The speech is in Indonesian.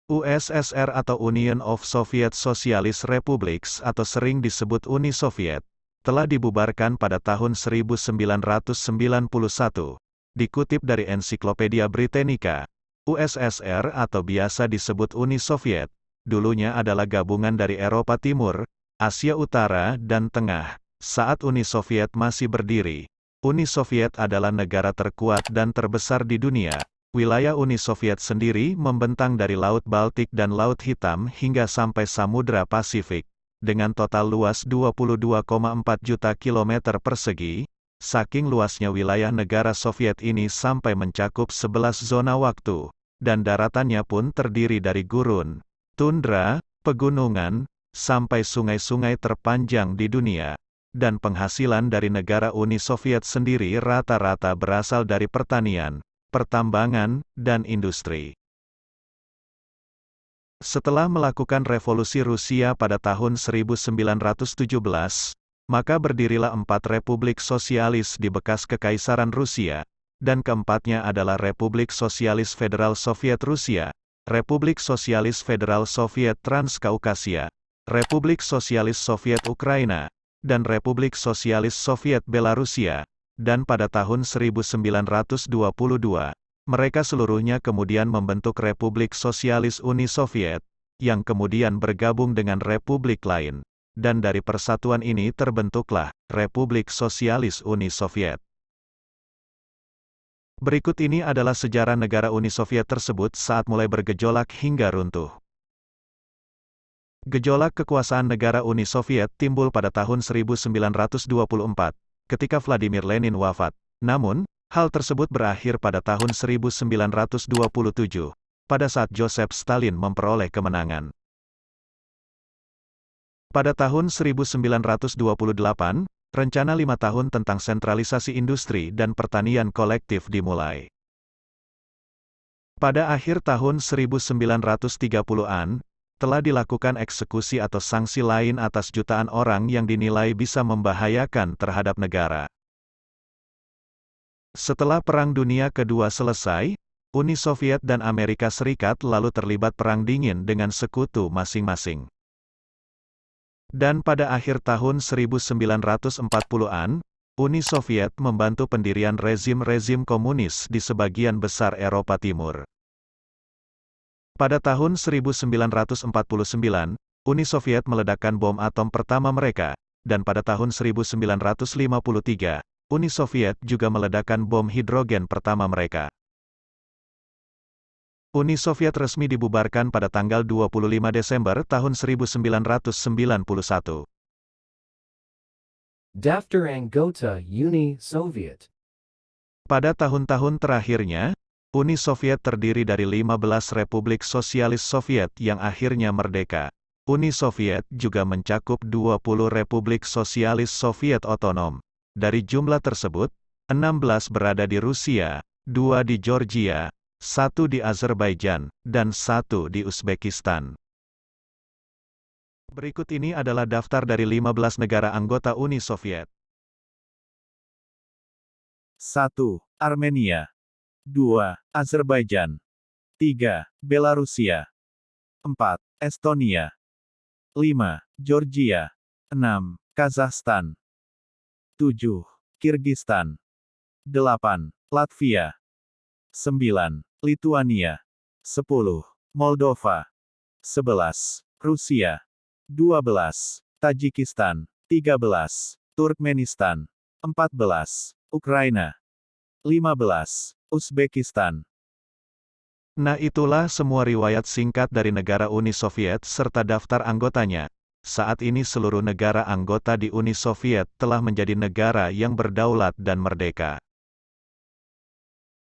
USSR atau Union of Soviet Socialist Republics atau sering disebut Uni Soviet, telah dibubarkan pada tahun 1991. Dikutip dari Ensiklopedia Britannica, USSR atau biasa disebut Uni Soviet, dulunya adalah gabungan dari Eropa Timur, Asia Utara dan Tengah. Saat Uni Soviet masih berdiri, Uni Soviet adalah negara terkuat dan terbesar di dunia. Wilayah Uni Soviet sendiri membentang dari Laut Baltik dan Laut Hitam hingga sampai Samudra Pasifik, dengan total luas 22,4 juta kilometer persegi. Saking luasnya wilayah negara Soviet ini sampai mencakup 11 zona waktu, dan daratannya pun terdiri dari gurun, tundra, pegunungan, sampai sungai-sungai terpanjang di dunia. Dan penghasilan dari negara Uni Soviet sendiri rata-rata berasal dari pertanian, pertambangan, dan industri. Setelah melakukan revolusi Rusia pada tahun 1917, maka berdirilah 4 republik sosialis di bekas Kekaisaran Rusia, dan keempatnya adalah Republik Sosialis Federal Soviet Rusia, Republik Sosialis Federal Soviet Transkaukasia, Republik Sosialis Soviet Ukraina, dan Republik Sosialis Soviet Belarusia, dan pada tahun 1922, mereka seluruhnya kemudian membentuk Republik Sosialis Uni Soviet, yang kemudian bergabung dengan republik lain. Dan dari persatuan ini terbentuklah Republik Sosialis Uni Soviet. Berikut ini adalah sejarah negara Uni Soviet tersebut saat mulai bergejolak hingga runtuh. Gejolak kekuasaan negara Uni Soviet timbul pada tahun 1924, ketika Vladimir Lenin wafat. Namun, hal tersebut berakhir pada tahun 1927, pada saat Joseph Stalin memperoleh kemenangan. Pada tahun 1928, rencana 5 tahun tentang sentralisasi industri dan pertanian kolektif dimulai. Pada akhir tahun 1930-an, telah dilakukan eksekusi atau sanksi lain atas jutaan orang yang dinilai bisa membahayakan terhadap negara. Setelah Perang Dunia Kedua selesai, Uni Soviet dan Amerika Serikat lalu terlibat perang dingin dengan sekutu masing-masing. Dan pada akhir tahun 1940-an, Uni Soviet membantu pendirian rezim-rezim komunis di sebagian besar Eropa Timur. Pada tahun 1949, Uni Soviet meledakkan bom atom pertama mereka, dan pada tahun 1953, Uni Soviet juga meledakkan bom hidrogen pertama mereka. Uni Soviet resmi dibubarkan pada tanggal 25 Desember tahun 1991. Daftar anggota Uni Soviet. Pada tahun-tahun terakhirnya, Uni Soviet terdiri dari 15 Republik Sosialis Soviet yang akhirnya merdeka. Uni Soviet juga mencakup 20 Republik Sosialis Soviet otonom. Dari jumlah tersebut, 16 berada di Rusia, 2 di Georgia, 1 di Azerbaijan, dan 1 di Uzbekistan. Berikut ini adalah daftar dari 15 negara anggota Uni Soviet. 1. Armenia. 2. Azerbaijan. 3. Belarusia. 4. Estonia. 5. Georgia. 6. Kazakhstan. 7. Kirgistan. 8. Latvia. 9. Lituania. 10. Moldova. 11. Rusia. 12. Tajikistan. 13. Turkmenistan. 14. Ukraina. 15. Uzbekistan. Nah, itulah semua riwayat singkat dari negara Uni Soviet serta daftar anggotanya. Saat ini seluruh negara anggota di Uni Soviet telah menjadi negara yang berdaulat dan merdeka.